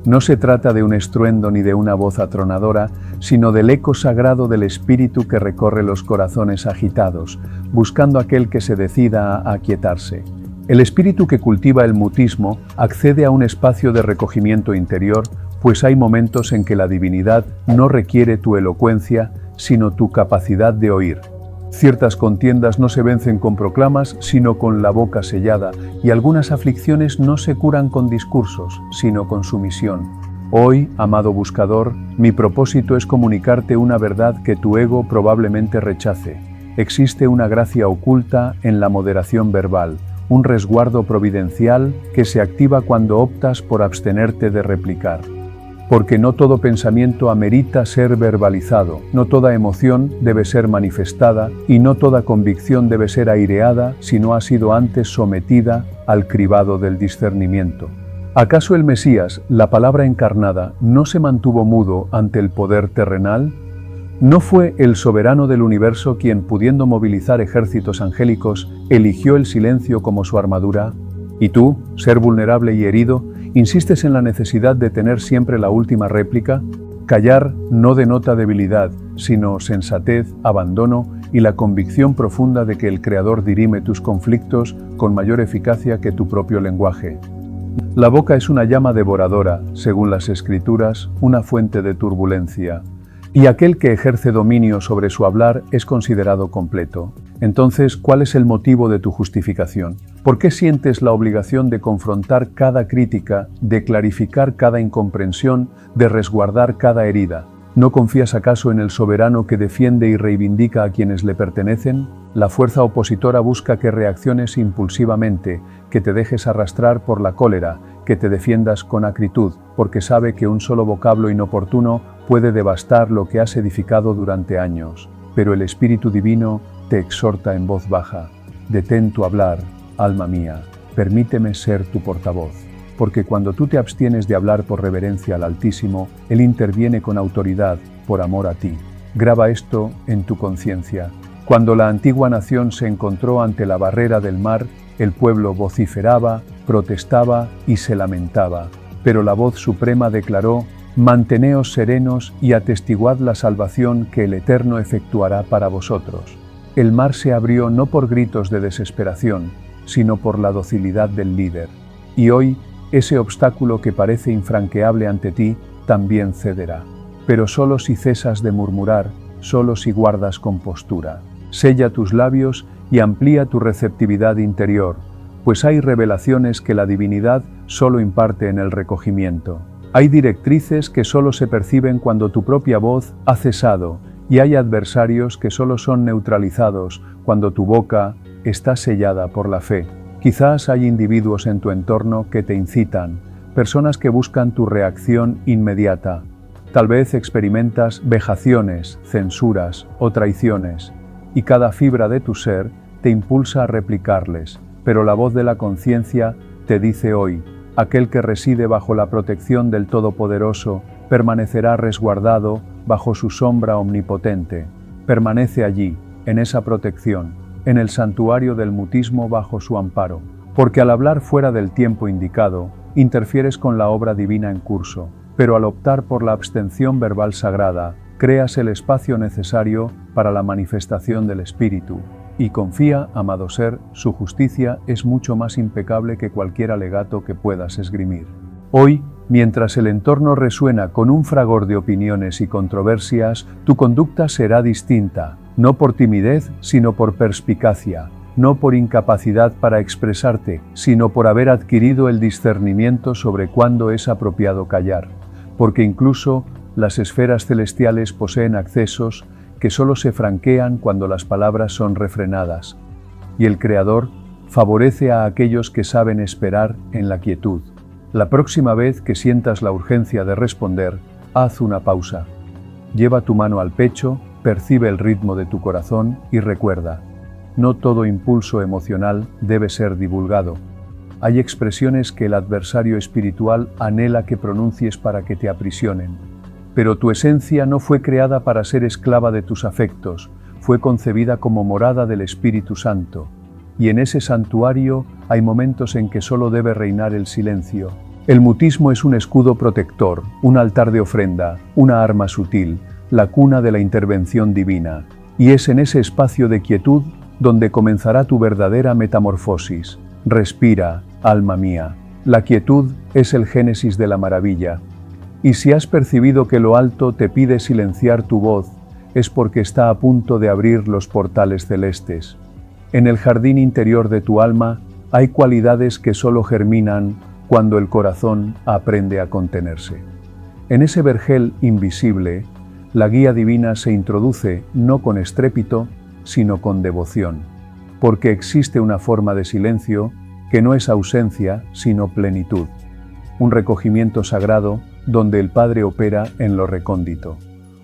No se trata de un estruendo ni de una voz atronadora, sino del eco sagrado del espíritu que recorre los corazones agitados, buscando aquel que se decida a aquietarse. El espíritu que cultiva el mutismo accede a un espacio de recogimiento interior, pues hay momentos en que la divinidad no requiere tu elocuencia, sino tu capacidad de oír. Ciertas contiendas no se vencen con proclamas, sino con la boca sellada, y algunas aflicciones no se curan con discursos, sino con sumisión. Hoy, amado buscador, mi propósito es comunicarte una verdad que tu ego probablemente rechace. Existe una gracia oculta en la moderación verbal, un resguardo providencial que se activa cuando optas por abstenerte de replicar. Porque no todo pensamiento amerita ser verbalizado, no toda emoción debe ser manifestada y no toda convicción debe ser aireada si no ha sido antes sometida al cribado del discernimiento. ¿Acaso el Mesías, la palabra encarnada, no se mantuvo mudo ante el poder terrenal? ¿No fue el soberano del universo quien, pudiendo movilizar ejércitos angélicos, eligió el silencio como su armadura? ¿Y tú, ser vulnerable y herido, insistes en la necesidad de tener siempre la última réplica? Callar no denota debilidad, sino sensatez, abandono y la convicción profunda de que el Creador dirime tus conflictos con mayor eficacia que tu propio lenguaje. La boca es una llama devoradora, según las Escrituras, una fuente de turbulencia. Y aquel que ejerce dominio sobre su hablar es considerado completo. Entonces, ¿cuál es el motivo de tu justificación? ¿Por qué sientes la obligación de confrontar cada crítica, de clarificar cada incomprensión, de resguardar cada herida? ¿No confías acaso en el soberano que defiende y reivindica a quienes le pertenecen? La fuerza opositora busca que reacciones impulsivamente, que te dejes arrastrar por la cólera, que te defiendas con acritud, porque sabe que un solo vocablo inoportuno puede devastar lo que has edificado durante años. Pero el Espíritu Divino te exhorta en voz baja: detén tu hablar, alma mía, permíteme ser tu portavoz. Porque cuando tú te abstienes de hablar por reverencia al Altísimo, Él interviene con autoridad, por amor a ti. Graba esto en tu conciencia. Cuando la antigua nación se encontró ante la barrera del mar, el pueblo vociferaba, protestaba y se lamentaba. Pero la voz suprema declaró: manteneos serenos y atestiguad la salvación que el Eterno efectuará para vosotros. El mar se abrió no por gritos de desesperación, sino por la docilidad del líder. Y hoy, ese obstáculo que parece infranqueable ante ti, también cederá. Pero solo si cesas de murmurar, solo si guardas compostura. Sella tus labios y amplía tu receptividad interior, pues hay revelaciones que la divinidad solo imparte en el recogimiento. Hay directrices que solo se perciben cuando tu propia voz ha cesado, y hay adversarios que solo son neutralizados cuando tu boca está sellada por la fe. Quizás hay individuos en tu entorno que te incitan, personas que buscan tu reacción inmediata. Tal vez experimentas vejaciones, censuras o traiciones, y cada fibra de tu ser te impulsa a replicarles. Pero la voz de la conciencia te dice hoy: aquel que reside bajo la protección del Todopoderoso permanecerá resguardado bajo su sombra omnipotente. Permanece allí, en esa protección, en el santuario del mutismo bajo su amparo. Porque al hablar fuera del tiempo indicado, interfieres con la obra divina en curso, pero al optar por la abstención verbal sagrada, creas el espacio necesario para la manifestación del Espíritu. Y confía, amado ser, su justicia es mucho más impecable que cualquier alegato que puedas esgrimir. Hoy, mientras el entorno resuena con un fragor de opiniones y controversias, tu conducta será distinta, no por timidez, sino por perspicacia, no por incapacidad para expresarte, sino por haber adquirido el discernimiento sobre cuándo es apropiado callar. Porque incluso las esferas celestiales poseen accesos que solo se franquean cuando las palabras son refrenadas, y el Creador favorece a aquellos que saben esperar en la quietud. La próxima vez que sientas la urgencia de responder, haz una pausa. Lleva tu mano al pecho, percibe el ritmo de tu corazón y recuerda: no todo impulso emocional debe ser divulgado. Hay expresiones que el adversario espiritual anhela que pronuncies para que te aprisionen. Pero tu esencia no fue creada para ser esclava de tus afectos, fue concebida como morada del Espíritu Santo. Y en ese santuario hay momentos en que solo debe reinar el silencio. El mutismo es un escudo protector, un altar de ofrenda, una arma sutil, la cuna de la intervención divina. Y es en ese espacio de quietud donde comenzará tu verdadera metamorfosis. Respira, alma mía. La quietud es el génesis de la maravilla. Y si has percibido que lo alto te pide silenciar tu voz, es porque está a punto de abrir los portales celestes. En el jardín interior de tu alma hay cualidades que solo germinan cuando el corazón aprende a contenerse. En ese vergel invisible, la guía divina se introduce no con estrépito, sino con devoción, porque existe una forma de silencio que no es ausencia, sino plenitud, un recogimiento sagrado donde el Padre opera en lo recóndito.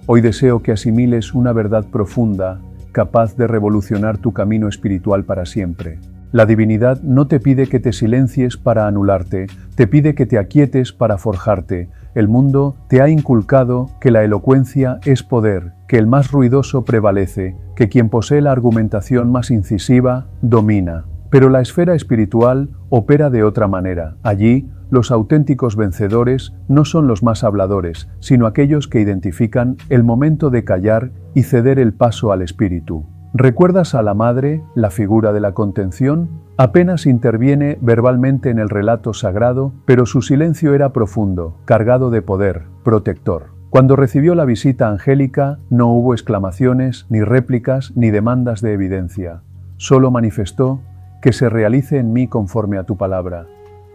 Hoy deseo que asimiles una verdad profunda, capaz de revolucionar tu camino espiritual para siempre. La divinidad no te pide que te silencies para anularte, te pide que te aquietes para forjarte. El mundo te ha inculcado que la elocuencia es poder, que el más ruidoso prevalece, que quien posee la argumentación más incisiva domina. Pero la esfera espiritual opera de otra manera. Allí, los auténticos vencedores no son los más habladores, sino aquellos que identifican el momento de callar y ceder el paso al espíritu. ¿Recuerdas a la madre, la figura de la contención? Apenas interviene verbalmente en el relato sagrado, pero su silencio era profundo, cargado de poder, protector. Cuando recibió la visita angélica, no hubo exclamaciones, ni réplicas, ni demandas de evidencia. Solo manifestó: que se realice en mí conforme a tu palabra.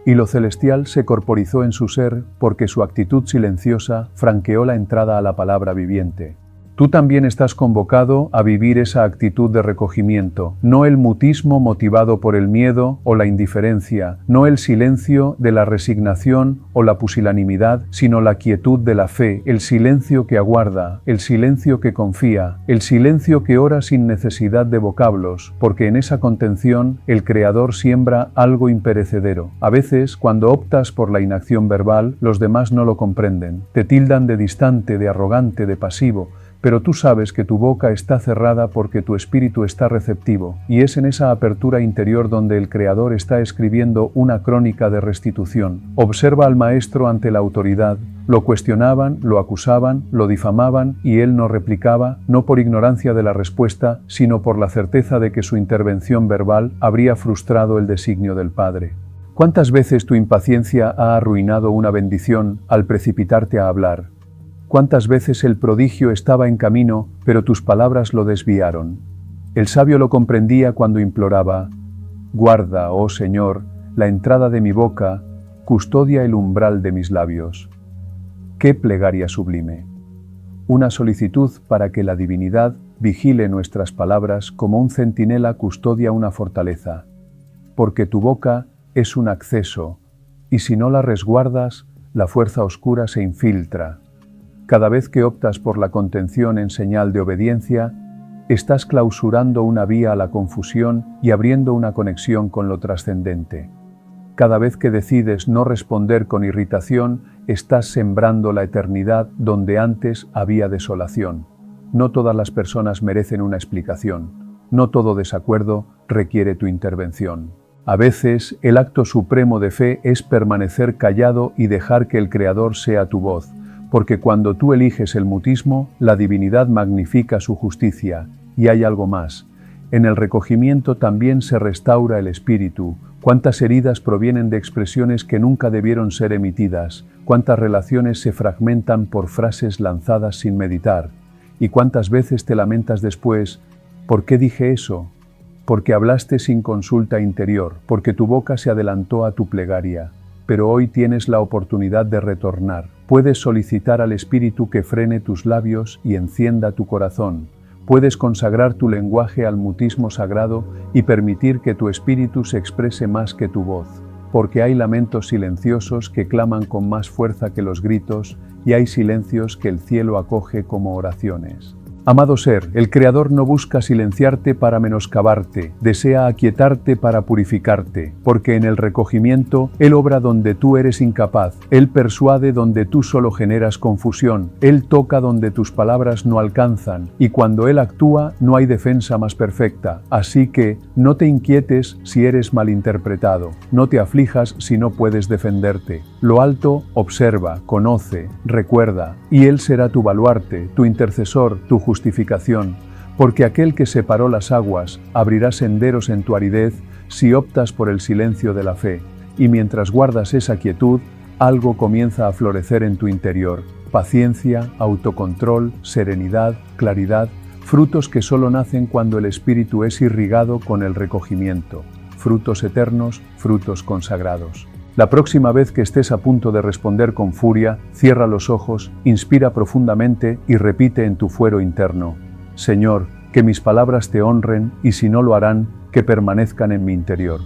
Y lo celestial se corporizó en su ser porque su actitud silenciosa franqueó la entrada a la palabra viviente. Tú también estás convocado a vivir esa actitud de recogimiento, no el mutismo motivado por el miedo o la indiferencia, no el silencio de la resignación o la pusilanimidad, sino la quietud de la fe, el silencio que aguarda, el silencio que confía, el silencio que ora sin necesidad de vocablos, porque en esa contención el Creador siembra algo imperecedero. A veces, cuando optas por la inacción verbal, los demás no lo comprenden, te tildan de distante, de arrogante, de pasivo, pero tú sabes que tu boca está cerrada porque tu espíritu está receptivo, y es en esa apertura interior donde el Creador está escribiendo una crónica de restitución. Observa al Maestro ante la autoridad. Lo cuestionaban, lo acusaban, lo difamaban, y él no replicaba, no por ignorancia de la respuesta, sino por la certeza de que su intervención verbal habría frustrado el designio del Padre. ¿Cuántas veces tu impaciencia ha arruinado una bendición al precipitarte a hablar? ¿Cuántas veces el prodigio estaba en camino, pero tus palabras lo desviaron? El sabio lo comprendía cuando imploraba: guarda, oh Señor, la entrada de mi boca, custodia el umbral de mis labios. ¡Qué plegaria sublime! Una solicitud para que la divinidad vigile nuestras palabras como un centinela custodia una fortaleza. Porque tu boca es un acceso, y si no la resguardas, la fuerza oscura se infiltra. Cada vez que optas por la contención en señal de obediencia, estás clausurando una vía a la confusión y abriendo una conexión con lo trascendente. Cada vez que decides no responder con irritación, estás sembrando la eternidad donde antes había desolación. No todas las personas merecen una explicación. No todo desacuerdo requiere tu intervención. A veces, el acto supremo de fe es permanecer callado y dejar que el Creador sea tu voz, porque cuando tú eliges el mutismo, la divinidad magnifica su justicia. Y hay algo más. En el recogimiento también se restaura el espíritu. Cuántas heridas provienen de expresiones que nunca debieron ser emitidas. Cuántas relaciones se fragmentan por frases lanzadas sin meditar. Y cuántas veces te lamentas después: ¿por qué dije eso? Porque hablaste sin consulta interior, porque tu boca se adelantó a tu plegaria. Pero hoy tienes la oportunidad de retornar. Puedes solicitar al Espíritu que frene tus labios y encienda tu corazón. Puedes consagrar tu lenguaje al mutismo sagrado y permitir que tu espíritu se exprese más que tu voz. Porque hay lamentos silenciosos que claman con más fuerza que los gritos, y hay silencios que el cielo acoge como oraciones. Amado ser, el Creador no busca silenciarte para menoscabarte, desea aquietarte para purificarte, porque en el recogimiento Él obra donde tú eres incapaz, Él persuade donde tú solo generas confusión, Él toca donde tus palabras no alcanzan, y cuando Él actúa no hay defensa más perfecta. Así que no te inquietes si eres malinterpretado, no te aflijas si no puedes defenderte. Lo alto observa, conoce, recuerda, y Él será tu baluarte, tu intercesor, tu justificación, porque aquel que separó las aguas abrirá senderos en tu aridez si optas por el silencio de la fe, y mientras guardas esa quietud, algo comienza a florecer en tu interior: paciencia, autocontrol, serenidad, claridad, frutos que solo nacen cuando el espíritu es irrigado con el recogimiento, frutos eternos, frutos consagrados. La próxima vez que estés a punto de responder con furia, cierra los ojos, inspira profundamente y repite en tu fuero interno: Señor, que mis palabras te honren y si no lo harán, que permanezcan en mi interior.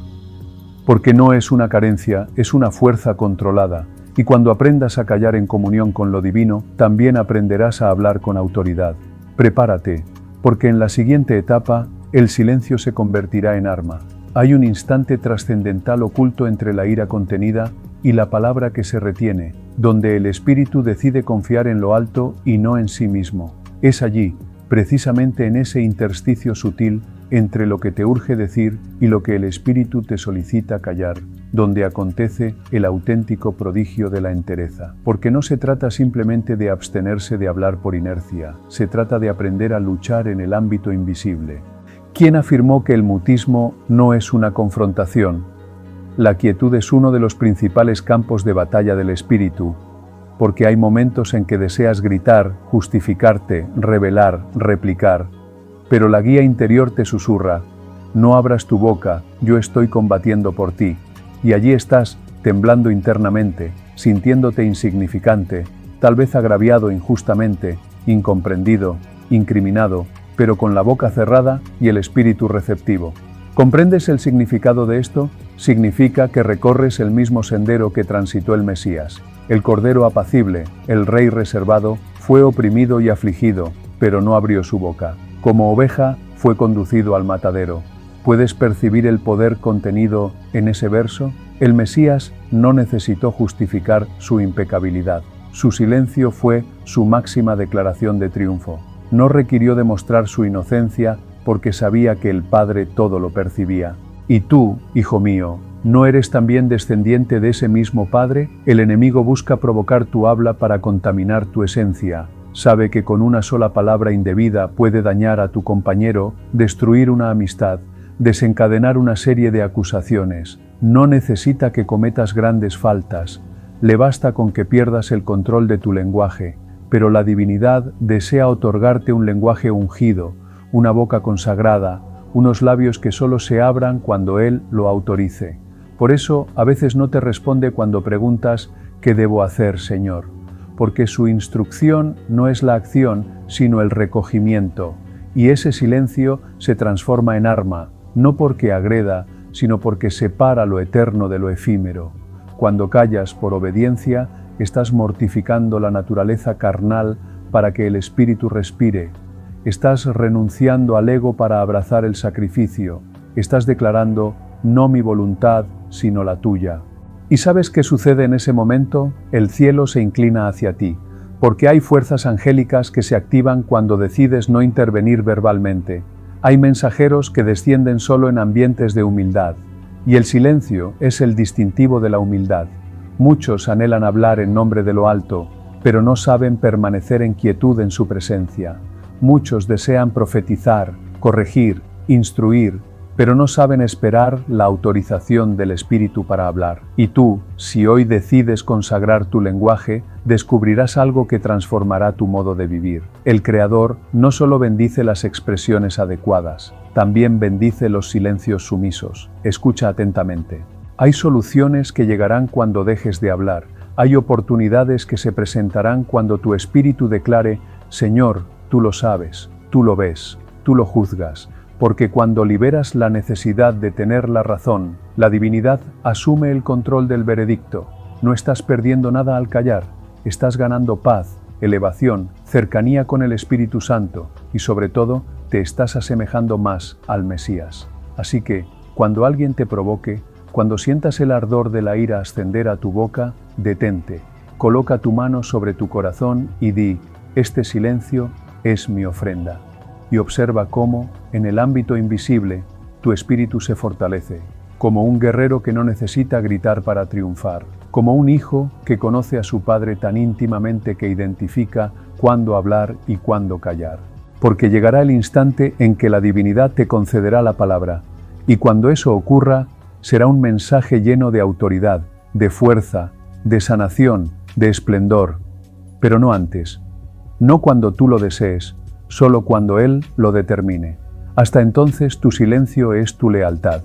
Porque no es una carencia, es una fuerza controlada, y cuando aprendas a callar en comunión con lo divino, también aprenderás a hablar con autoridad. Prepárate, porque en la siguiente etapa, el silencio se convertirá en arma. Hay un instante trascendental oculto entre la ira contenida y la palabra que se retiene, donde el espíritu decide confiar en lo alto y no en sí mismo. Es allí, precisamente en ese intersticio sutil entre lo que te urge decir y lo que el espíritu te solicita callar, donde acontece el auténtico prodigio de la entereza. Porque no se trata simplemente de abstenerse de hablar por inercia, se trata de aprender a luchar en el ámbito invisible. ¿Quién afirmó que el mutismo no es una confrontación? La quietud es uno de los principales campos de batalla del espíritu, porque hay momentos en que deseas gritar, justificarte, revelar, replicar, pero la guía interior te susurra: no abras tu boca, yo estoy combatiendo por ti. Y allí estás, temblando internamente, sintiéndote insignificante, tal vez agraviado injustamente, incomprendido, incriminado, pero con la boca cerrada y el espíritu receptivo. ¿Comprendes el significado de esto? Significa que recorres el mismo sendero que transitó el Mesías. El Cordero apacible, el Rey reservado, fue oprimido y afligido, pero no abrió su boca. Como oveja, fue conducido al matadero. ¿Puedes percibir el poder contenido en ese verso? El Mesías no necesitó justificar su impecabilidad. Su silencio fue su máxima declaración de triunfo. No requirió demostrar su inocencia porque sabía que el Padre todo lo percibía. Y tú, hijo mío, ¿no eres también descendiente de ese mismo Padre? El enemigo busca provocar tu habla para contaminar tu esencia. Sabe que con una sola palabra indebida puede dañar a tu compañero, destruir una amistad, desencadenar una serie de acusaciones. No necesita que cometas grandes faltas. Le basta con que pierdas el control de tu lenguaje. Pero la divinidad desea otorgarte un lenguaje ungido, una boca consagrada, unos labios que solo se abran cuando Él lo autorice. Por eso, a veces no te responde cuando preguntas: ¿qué debo hacer, Señor? Porque su instrucción no es la acción, sino el recogimiento, y ese silencio se transforma en arma, no porque agreda, sino porque separa lo eterno de lo efímero. Cuando callas por obediencia, estás mortificando la naturaleza carnal para que el espíritu respire. Estás renunciando al ego para abrazar el sacrificio. Estás declarando: no mi voluntad, sino la tuya. ¿Y sabes qué sucede en ese momento? El cielo se inclina hacia ti, porque hay fuerzas angélicas que se activan cuando decides no intervenir verbalmente. Hay mensajeros que descienden solo en ambientes de humildad, y el silencio es el distintivo de la humildad. Muchos anhelan hablar en nombre de lo alto, pero no saben permanecer en quietud en su presencia. Muchos desean profetizar, corregir, instruir, pero no saben esperar la autorización del Espíritu para hablar. Y tú, si hoy decides consagrar tu lenguaje, descubrirás algo que transformará tu modo de vivir. El Creador no solo bendice las expresiones adecuadas, también bendice los silencios sumisos. Escucha atentamente. Hay soluciones que llegarán cuando dejes de hablar. Hay oportunidades que se presentarán cuando tu espíritu declare: Señor, tú lo sabes, tú lo ves, tú lo juzgas. Porque cuando liberas la necesidad de tener la razón, la divinidad asume el control del veredicto. No estás perdiendo nada al callar, estás ganando paz, elevación, cercanía con el Espíritu Santo y sobre todo te estás asemejando más al Mesías. Así que, cuando alguien te provoque, cuando sientas el ardor de la ira ascender a tu boca, detente, coloca tu mano sobre tu corazón y di: este silencio es mi ofrenda. Y observa cómo, en el ámbito invisible, tu espíritu se fortalece, como un guerrero que no necesita gritar para triunfar, como un hijo que conoce a su padre tan íntimamente que identifica cuándo hablar y cuándo callar. Porque llegará el instante en que la divinidad te concederá la palabra, y cuando eso ocurra, será un mensaje lleno de autoridad, de fuerza, de sanación, de esplendor, pero no antes, no cuando tú lo desees, solo cuando Él lo determine. Hasta entonces tu silencio es tu lealtad,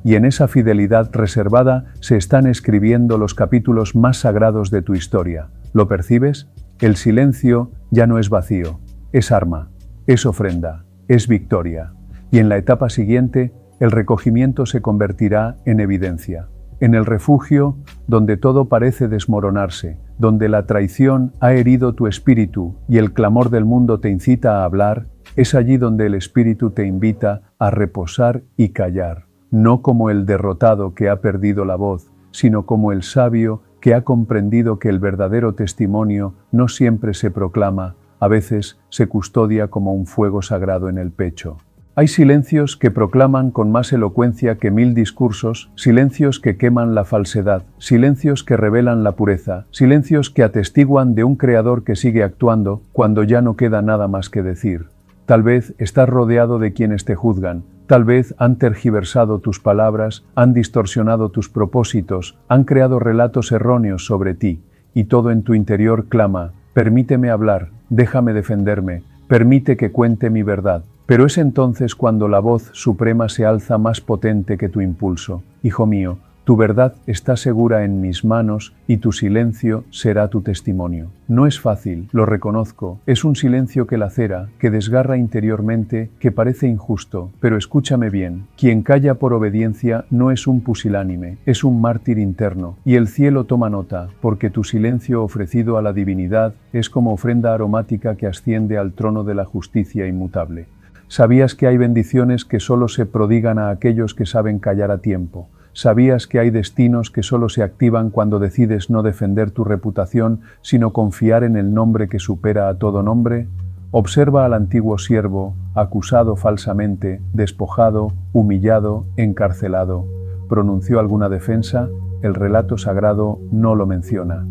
y en esa fidelidad reservada se están escribiendo los capítulos más sagrados de tu historia. ¿Lo percibes? El silencio ya no es vacío, es arma, es ofrenda, es victoria, y en la etapa siguiente, el recogimiento se convertirá en evidencia. En el refugio, donde todo parece desmoronarse, donde la traición ha herido tu espíritu y el clamor del mundo te incita a hablar, es allí donde el Espíritu te invita a reposar y callar, no como el derrotado que ha perdido la voz, sino como el sabio que ha comprendido que el verdadero testimonio no siempre se proclama, a veces se custodia como un fuego sagrado en el pecho. Hay silencios que proclaman con más elocuencia que 1000 discursos, silencios que queman la falsedad, silencios que revelan la pureza, silencios que atestiguan de un creador que sigue actuando cuando ya no queda nada más que decir. Tal vez estás rodeado de quienes te juzgan, tal vez han tergiversado tus palabras, han distorsionado tus propósitos, han creado relatos erróneos sobre ti, y todo en tu interior clama: permíteme hablar, déjame defenderme, permite que cuente mi verdad. Pero es entonces cuando la voz suprema se alza más potente que tu impulso. Hijo mío, tu verdad está segura en mis manos y tu silencio será tu testimonio. No es fácil, lo reconozco, es un silencio que lacera, que desgarra interiormente, que parece injusto, pero escúchame bien, quien calla por obediencia no es un pusilánime, es un mártir interno, y el cielo toma nota, porque tu silencio ofrecido a la divinidad es como ofrenda aromática que asciende al trono de la justicia inmutable. ¿Sabías que hay bendiciones que solo se prodigan a aquellos que saben callar a tiempo? ¿Sabías que hay destinos que solo se activan cuando decides no defender tu reputación, sino confiar en el nombre que supera a todo nombre? Observa al antiguo siervo, acusado falsamente, despojado, humillado, encarcelado. ¿Pronunció alguna defensa? El relato sagrado no lo menciona.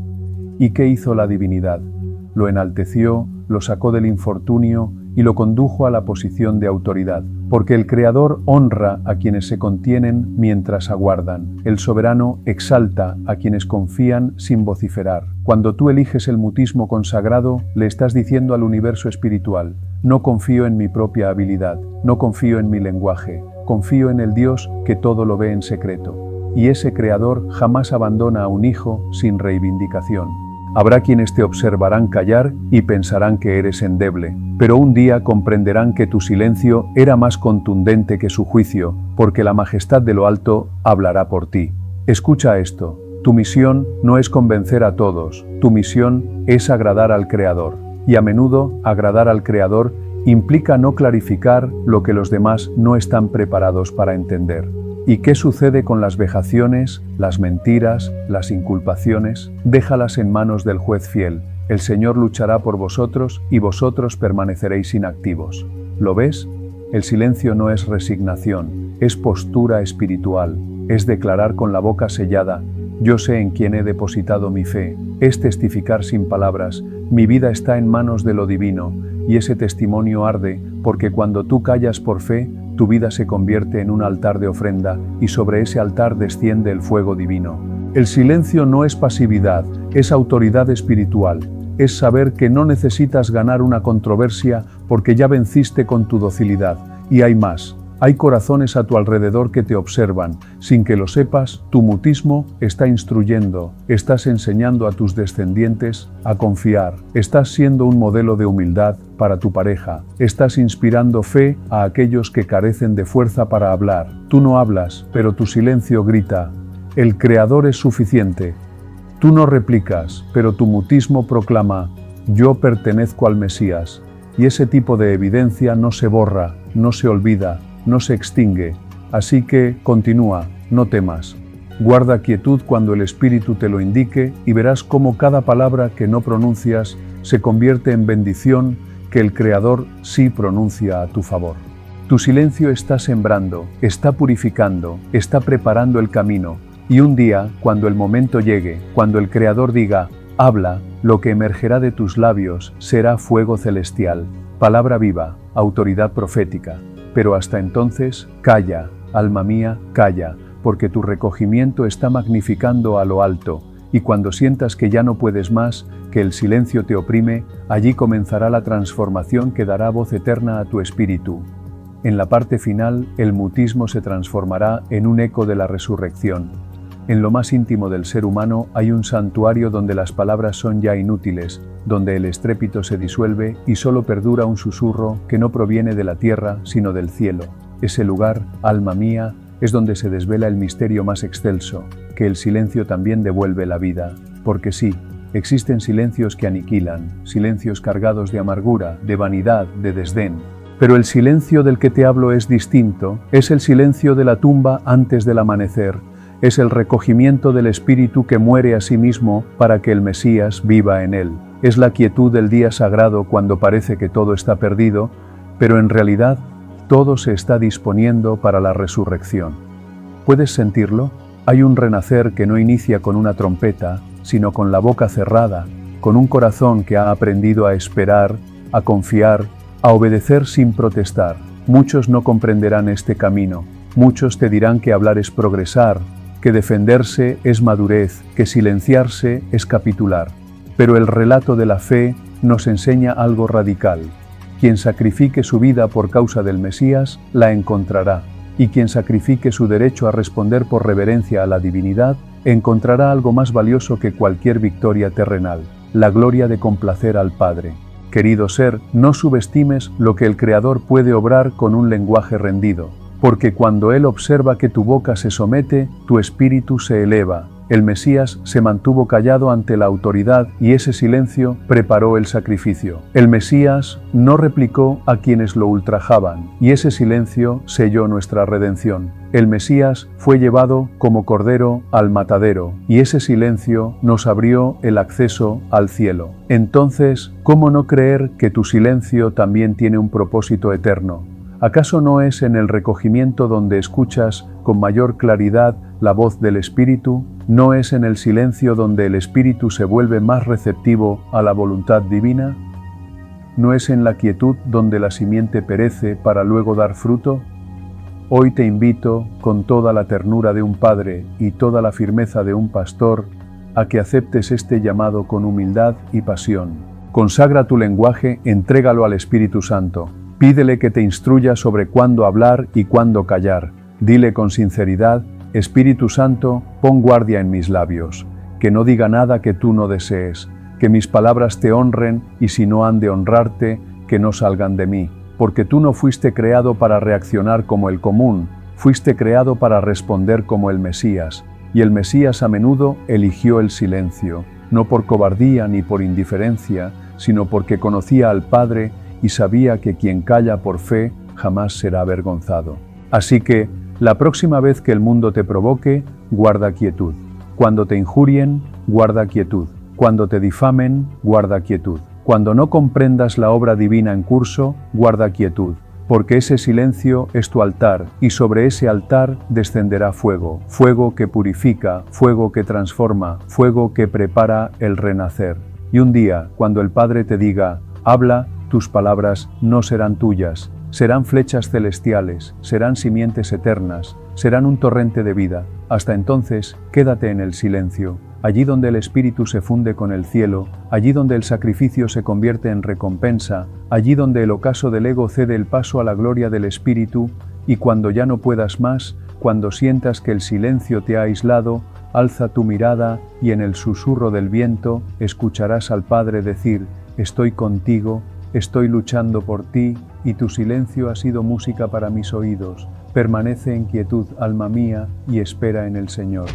¿Y qué hizo la divinidad? Lo enalteció, lo sacó del infortunio y lo condujo a la posición de autoridad, porque el Creador honra a quienes se contienen mientras aguardan. El soberano exalta a quienes confían sin vociferar. Cuando tú eliges el mutismo consagrado, le estás diciendo al universo espiritual: no confío en mi propia habilidad, no confío en mi lenguaje, confío en el Dios que todo lo ve en secreto. Y ese Creador jamás abandona a un hijo sin reivindicación. Habrá quienes te observarán callar y pensarán que eres endeble, pero un día comprenderán que tu silencio era más contundente que su juicio, porque la majestad de lo alto hablará por ti. Escucha esto: tu misión no es convencer a todos, tu misión es agradar al Creador. Y a menudo, agradar al Creador implica no clarificar lo que los demás no están preparados para entender. ¿Y qué sucede con las vejaciones, las mentiras, las inculpaciones? Déjalas en manos del juez fiel. El Señor luchará por vosotros y vosotros permaneceréis inactivos. ¿Lo ves? El silencio no es resignación, es postura espiritual, es declarar con la boca sellada: yo sé en quién he depositado mi fe, es testificar sin palabras: mi vida está en manos de lo divino, y ese testimonio arde, porque cuando tú callas por fe, tu vida se convierte en un altar de ofrenda, y sobre ese altar desciende el fuego divino. El silencio no es pasividad, es autoridad espiritual. Es saber que no necesitas ganar una controversia porque ya venciste con tu docilidad. Y hay más. Hay corazones a tu alrededor que te observan. Sin que lo sepas, tu mutismo está instruyendo, estás enseñando a tus descendientes a confiar, estás siendo un modelo de humildad para tu pareja, estás inspirando fe a aquellos que carecen de fuerza para hablar. Tú no hablas, pero tu silencio grita: el Creador es suficiente. Tú no replicas, pero tu mutismo proclama: yo pertenezco al Mesías, y ese tipo de evidencia no se borra, no se olvida, no se extingue. Así que continúa, no temas. Guarda quietud cuando el Espíritu te lo indique y verás cómo cada palabra que no pronuncias se convierte en bendición que el Creador sí pronuncia a tu favor. Tu silencio está sembrando, está purificando, está preparando el camino, y un día, cuando el momento llegue, cuando el Creador diga, habla, lo que emergerá de tus labios será fuego celestial, palabra viva, autoridad profética. Pero hasta entonces, calla, alma mía, calla, porque tu recogimiento está magnificando a lo alto, y cuando sientas que ya no puedes más, que el silencio te oprime, allí comenzará la transformación que dará voz eterna a tu espíritu. En la parte final, el mutismo se transformará en un eco de la resurrección. En lo más íntimo del ser humano hay un santuario donde las palabras son ya inútiles, donde el estrépito se disuelve y solo perdura un susurro que no proviene de la tierra, sino del cielo. Ese lugar, alma mía, es donde se desvela el misterio más excelso, que el silencio también devuelve la vida. Porque sí, existen silencios que aniquilan, silencios cargados de amargura, de vanidad, de desdén. Pero el silencio del que te hablo es distinto, es el silencio de la tumba antes del amanecer, es el recogimiento del espíritu que muere a sí mismo para que el Mesías viva en él. Es la quietud del día sagrado cuando parece que todo está perdido, pero en realidad todo se está disponiendo para la resurrección. ¿Puedes sentirlo? Hay un renacer que no inicia con una trompeta, sino con la boca cerrada, con un corazón que ha aprendido a esperar, a confiar, a obedecer sin protestar. Muchos no comprenderán este camino. Muchos te dirán que hablar es progresar, que defenderse es madurez, que silenciarse es capitular. Pero el relato de la fe nos enseña algo radical. Quien sacrifique su vida por causa del Mesías, la encontrará. Y quien sacrifique su derecho a responder por reverencia a la divinidad, encontrará algo más valioso que cualquier victoria terrenal, la gloria de complacer al Padre. Querido ser, no subestimes lo que el Creador puede obrar con un lenguaje rendido, porque cuando Él observa que tu boca se somete, tu espíritu se eleva. El Mesías se mantuvo callado ante la autoridad y ese silencio preparó el sacrificio. El Mesías no replicó a quienes lo ultrajaban y ese silencio selló nuestra redención. El Mesías fue llevado como cordero al matadero y ese silencio nos abrió el acceso al cielo. Entonces, ¿cómo no creer que tu silencio también tiene un propósito eterno? ¿Acaso no es en el recogimiento donde escuchas con mayor claridad la voz del Espíritu? ¿No es en el silencio donde el Espíritu se vuelve más receptivo a la voluntad divina? ¿No es en la quietud donde la simiente perece para luego dar fruto? Hoy te invito, con toda la ternura de un padre y toda la firmeza de un pastor, a que aceptes este llamado con humildad y pasión. Consagra tu lenguaje, entrégalo al Espíritu Santo. Pídele que te instruya sobre cuándo hablar y cuándo callar. Dile con sinceridad, Espíritu Santo, pon guardia en mis labios, que no diga nada que tú no desees, que mis palabras te honren y si no han de honrarte, que no salgan de mí, porque tú no fuiste creado para reaccionar como el común, fuiste creado para responder como el Mesías, y el Mesías a menudo eligió el silencio, no por cobardía ni por indiferencia, sino porque conocía al Padre y sabía que quien calla por fe jamás será avergonzado. Así que, la próxima vez que el mundo te provoque, guarda quietud. Cuando te injurien, guarda quietud. Cuando te difamen, guarda quietud. Cuando no comprendas la obra divina en curso, guarda quietud. Porque ese silencio es tu altar, y sobre ese altar descenderá fuego. Fuego que purifica, fuego que transforma, fuego que prepara el renacer. Y un día, cuando el Padre te diga, habla, tus palabras no serán tuyas, serán flechas celestiales, serán simientes eternas, serán un torrente de vida. Hasta entonces, quédate en el silencio, allí donde el Espíritu se funde con el cielo, allí donde el sacrificio se convierte en recompensa, allí donde el ocaso del ego cede el paso a la gloria del Espíritu, y cuando ya no puedas más, cuando sientas que el silencio te ha aislado, alza tu mirada y en el susurro del viento escucharás al Padre decir, estoy contigo, estoy luchando por ti, y tu silencio ha sido música para mis oídos. Permanece en quietud, alma mía, y espera en el Señor.